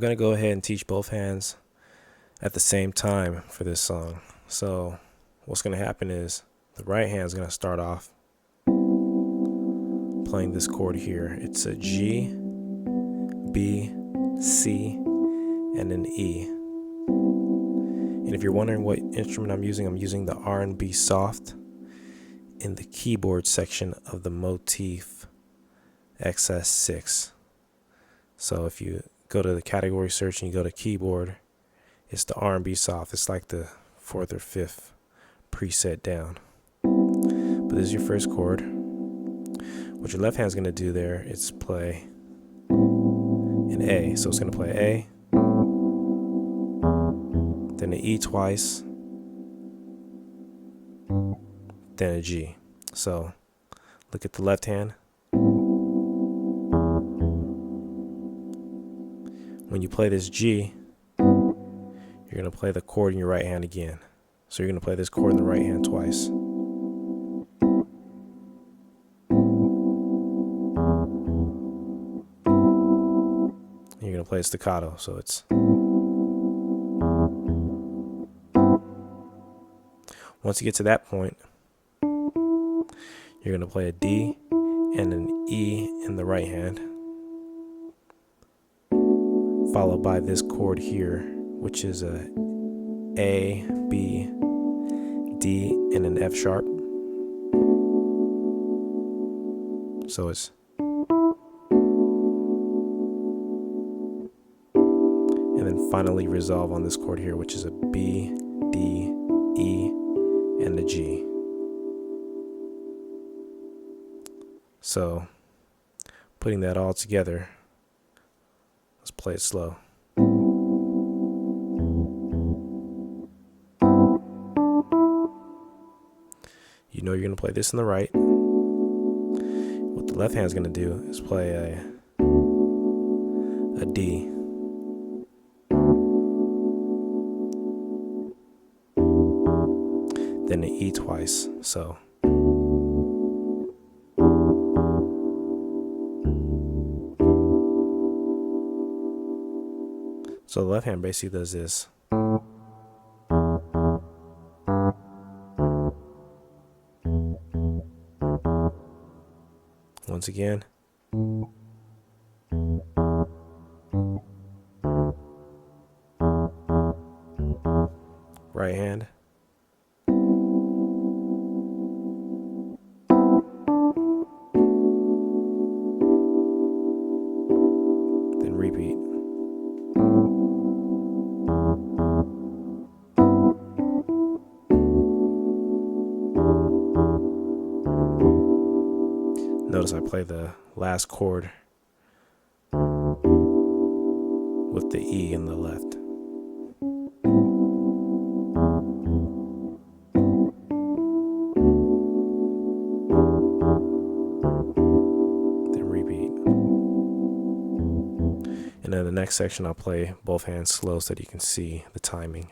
going to go ahead and teach both hands at the same time for this song. So what's going to happen is the right hand is going to start off playing this chord here. It's a G, B, C, and an E. And if you're wondering what instrument I'm using the R&B Soft in the keyboard section of the Motif XS6. So if you go to the category search and you go to keyboard, it's the R&B Soft. It's like the 4th or 5th preset down. But this is your first chord. What your left hand's going to do there is play an A. So it's going to play A, then an E twice, then a G. So look at the left hand. When you play this G, you're going to play the chord in your right hand again. So you're going to play this chord in the right hand twice. You're going to play staccato, so it's... Once you get to that point, you're going to play a D and an E in the right hand, followed by this chord here, which is a A, B, D, and an F sharp. So it's... And then finally resolve on this chord here, which is a B, D, E, and a G. So putting that all together, let's play it slow. You know you're going to play this in the right. What the left hand's going to do is play a D, then an E twice. So the left hand basically does this. Once again. Right hand. Then repeat. Notice I play the last chord with the E in the left. Then repeat. And then the next section I'll play both hands slow so that you can see the timing.